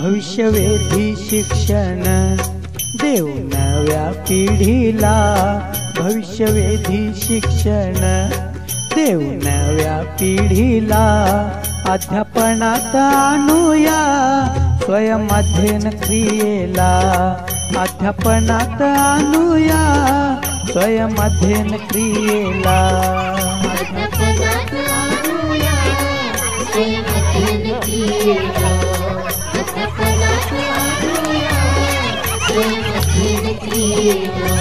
भविष्यवेधी शिक्षण देऊ नव्या पिढीला, भविष्यवेधी शिक्षण देऊ नव्या पिढीला, अध्यापनात आणूया स्वयं अध्ययन क्रियेला, अध्यापनात आणूया स्वयं अध्ययन क्रियेला, अध्यापनात आणूया स्वयं अध्ययन क्रियेला, अध्यापनात आणूया स्वयं अध्ययन क्रियेला.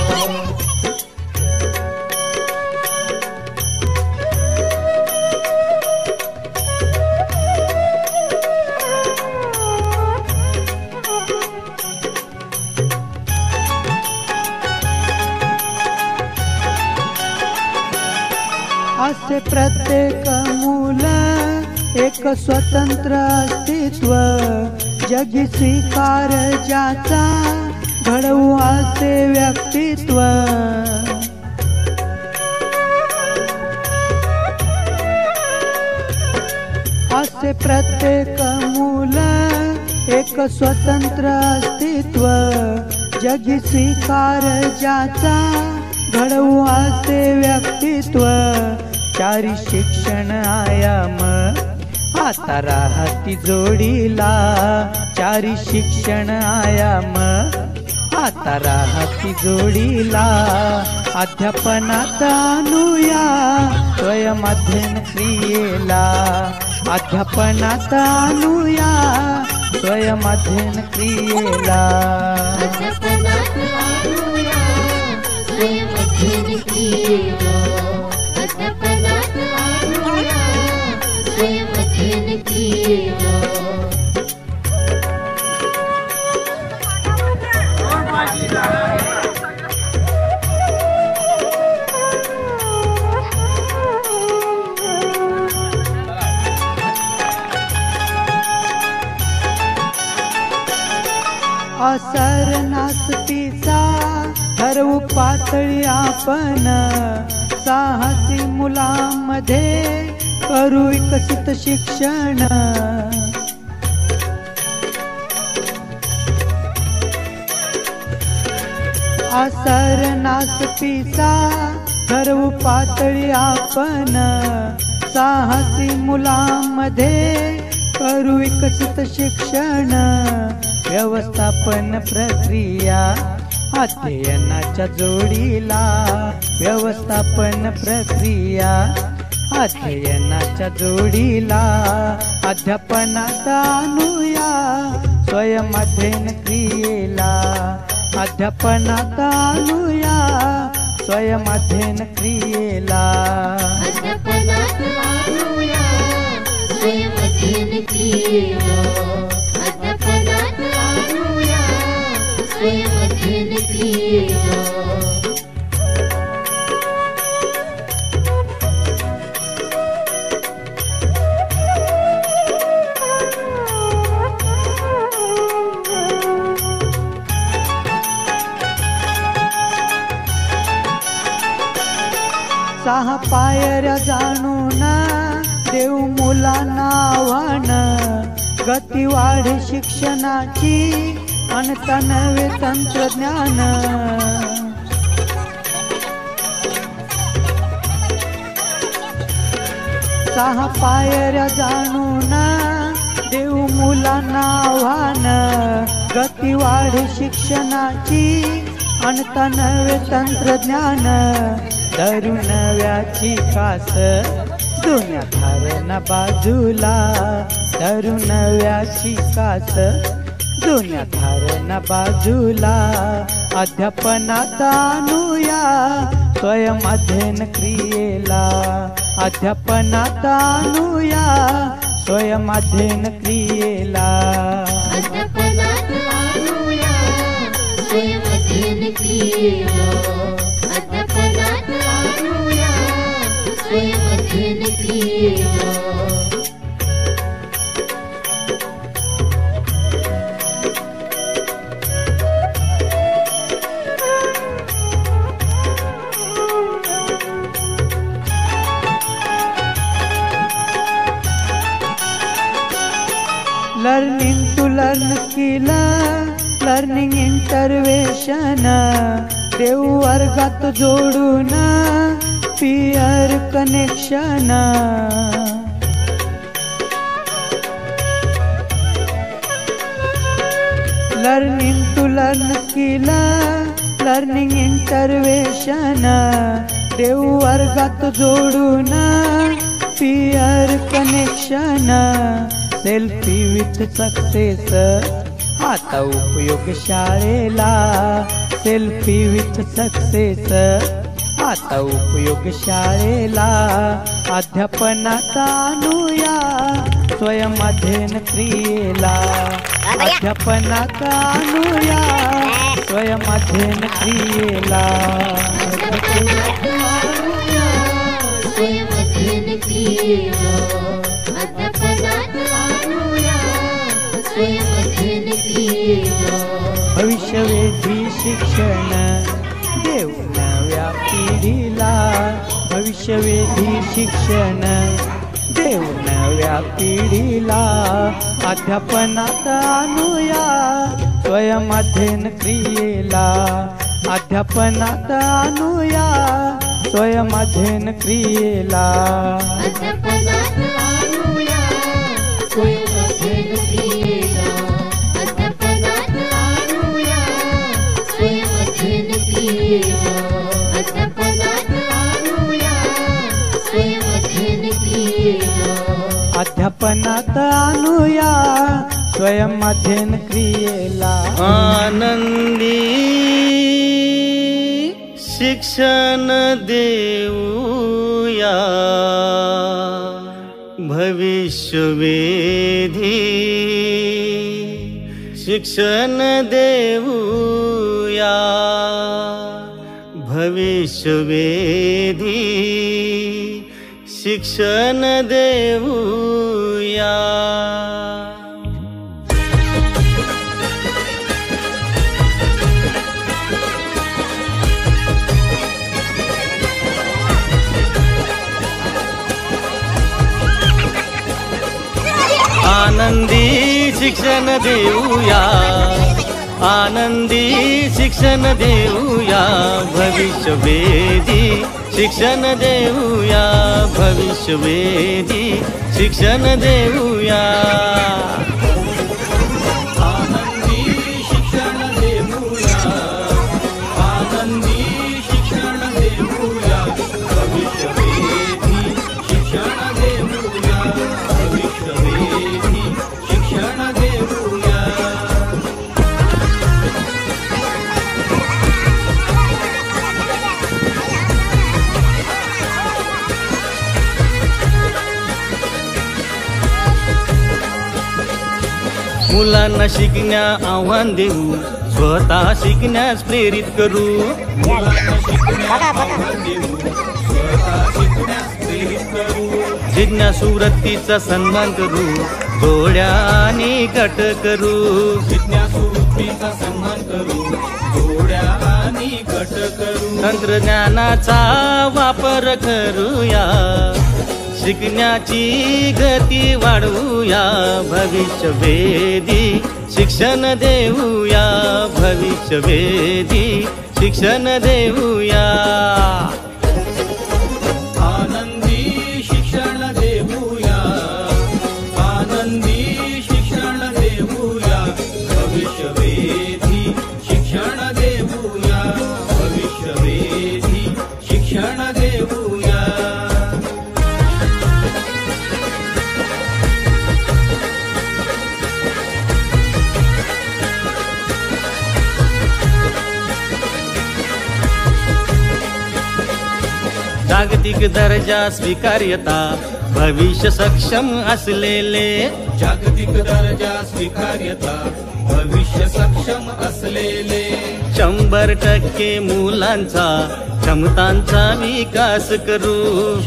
असे प्रत्येक मूल एक स्वतंत्र अस्तित्व, जगी स्वीकार ज्याचा घडवू असे व्यक्तित्व. असे प्रत्येक मूल एक स्वतंत्र अस्तित्व, जगी स्वीकार ज्याचा घडवू असे व्यक्तित्व. चारी शिक्षण आयाम आता राहती जोडीला, चारी शिक्षण आयाम आता राहती जोडीला, अध्यापनात आणूया स्वयं अध्ययन क्रियेला, अध्यापनात आणूया स्वयं अध्ययन क्रियेला, अध्यापनात आणूया स्वयं अध्ययन क्रियेला, अध्यापनात आणूया स्वयं अध्ययन क्रियेला. असर नासतीचा ठरवू पातळी आपण, साहसी मुलांमध्ये करू विकसित शिक्षण. असर नासतीचा ठरवू पातळी आपण, साहसी मुलांमध्ये करू विकसित शिक्षण. व्यवस्थापन प्रक्रिया अध्ययनाच्या जोडीला, व्यवस्थापन प्रक्रिया अध्ययनाच्या जोडीला, अध्यापनात आणूया स्वयं अध्ययन क्रियेला, अध्यापनात आणूया स्वयं अध्ययन क्रियेला, अध्यापनात आणूया स्वयं अध्ययन क्रियेला, अध्यापनात आणूया स्वयं अध्ययन क्रियेला. सहा पायऱ्या जाणून देऊ मुलांना आव्हान, गती वाढे शिक्षणाची आणता नवे तंत्रज्ञान. सहा पायऱ्या जाणून देऊ मुलांना आव्हान, गती वाढे शिक्षणाची आणता नवे तंत्रज्ञान. धरू नव्याची कास दुनिया धारण बाजूला, धरू नव्याची कास दुनिया धारण बाजूला, अध्यापनात आणूया स्वयं अध्ययन क्रियेला, अध्यापनात आणूया स्वयं अध्ययन क्रियेला, अध्यापनात आणूया स्वयं अध्ययन क्रियेला, अध्यापनात आणूया स्वयं अध्ययन क्रियेला. Learning to learn skill, learning intervention, देव वर्गात जोडून peer connection. Learning to learn skill, learning intervention, देव वर्गात जोडून peer connection. Selfie with success, आता उपयोग शाळेला. सेल्फी विथ सक्सेस, आता उपयोग शाळेला. अध्यापनात आणूया स्वयं अध्ययन क्रियेला. अध्यापनात आणूया स्वयं अध्ययन क्रियेला. स्वयं अध्ययन क्रियेला. अध्यापनात आणूया स्वयं अध्ययन क्रियेला. भविष्यवेधी शिक्षण देऊ नव्या पिढीला. भविष्यवेधी शिक्षण देऊ नव्या पिढीला. अध्यापनात आणूया स्वयं अध्ययन क्रियेला. अध्यापनात आणूया स्वयं अध्ययन क्रियेला. अध्यापनात आणूया स्वयं अध्ययन क्रियेला. अध्यापनात आणूया स्वयं अध्ययन क्रियेला. अध्यापनात आणूया स्वयं अध्ययन क्रियेला. अध्यापनात आणूया स्वयं अध्ययन क्रियेला. आनंदी शिक्षण देऊया भविष्यवेधी शिक्षण देऊया भविष्यवेधी शिक्षण देऊया. आनंदी शिक्षण देऊया. आनंदी शिक्षण देऊया भविष्यवेधी शिक्षण देऊया भविष्यवेधी शिक्षण देऊया. आनंदी शिक्षण देऊया. आनंदी शिक्षण देऊया भविष्यवेधी शिक्षण देऊया भविष्यवेधी शिक्षण देऊया. मुलांना शिकण्या आव्हान देऊ स्वतः शिकण्यास प्रेरित करू. मुलांना शिकण्या आव्हान देऊ स्वतः शिकण्यास प्रेरित करू. जिज्ञासू वृत्तीचा सन्मान करू जोड्याने गट करू. जिज्ञासू वृत्तीचा सन्मान करू जोड्याने गट करू. तंत्रज्ञानाचा वापर करूया शिकण्याची गती वाढवूया भविष्यवेधी शिक्षण देऊया भविष्यवेधी शिक्षण देऊया. आनंदी शिक्षण देऊया. आनंदी शिक्षण देऊया भविष्यवेधी शिक्षण देऊया भविष्यवेधी शिक्षण देऊया. जागतिक दर्जा स्वीकार्यता भविष्य सक्षम असलेले. जागतिक दर्जा स्वीकार्यता भविष्य सक्षम असलेले. 100% मुलांचा क्षमतांचा विकास करू.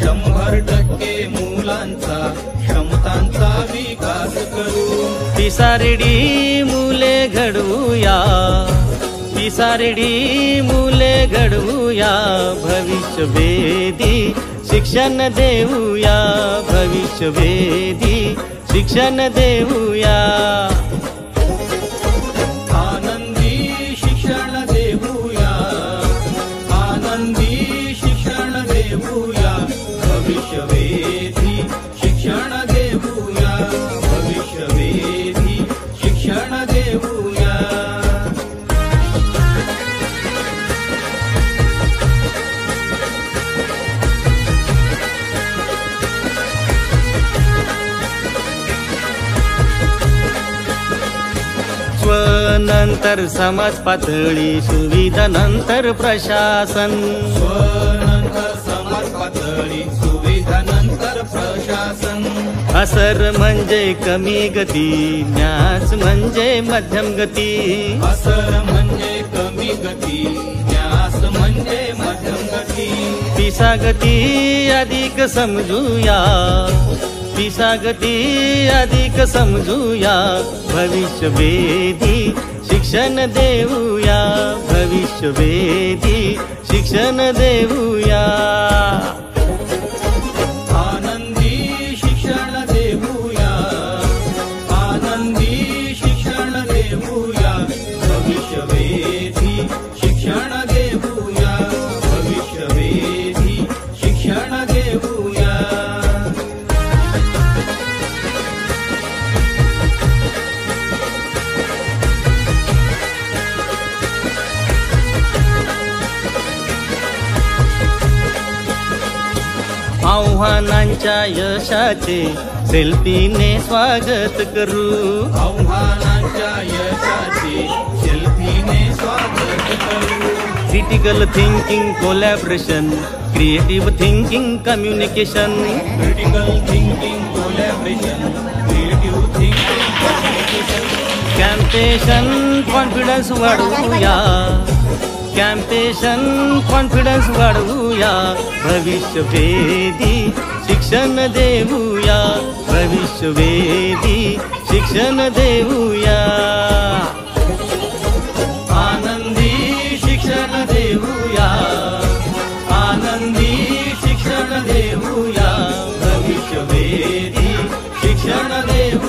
100% मुलांचा क्षमतांचा विकास करू. पिसारेडी मुले घडवूया. पिसारेडी मुले घडवूया भविष्यवेधी शिक्षण देऊया भविष्यवेधी शिक्षण देऊया. आनंदी शिक्षण देऊया, आनंदी शिक्षण देऊया, भविष्यवेधी शिक्षण देऊया, भविष्यवेधी शिक्षण देऊया. स्वनंतर समाज पातळी, सुविधा नंतर प्रशासन. स्वनंतर समाज पातळी, सुविधा नंतर प्रशासन. असर म्हणजे कमी गती, न्यास म्हणजे मध्यम गती. असर म्हणजे कमी गती, न्यास म्हणजे मध्यम गती. पिसा गती अधिक समजूया, पिसा गती अधिक समजूया, भविष्यवेधी शिक्षण देऊया, भविष्यवेधी शिक्षण देऊया. आनंदी शिक्षण देऊया, आनंदी शिक्षण देऊया, भविष्यवेधी शिक्षण देऊया, भविष्यवेधी शिक्षण देऊया. आव्हानांच्या यशाचे सेल्फीने स्वागत करू. आव्हानांच्या यशाचे सेल्फीने स्वागत करू. Critical thinking collaboration, creative thinking communication. Critical thinking collaboration, creative thinking communication. Compassion confidence वाढवूया, कॅम्पेशन कॉन्फिडन्स वाढवूया, भविष्यवेधी शिक्षण देऊया, भविष्यवेधी शिक्षण देऊया. आनंदी शिक्षण देऊया, आनंदी शिक्षण देऊया, भविष्यवेधी शिक्षण देऊया.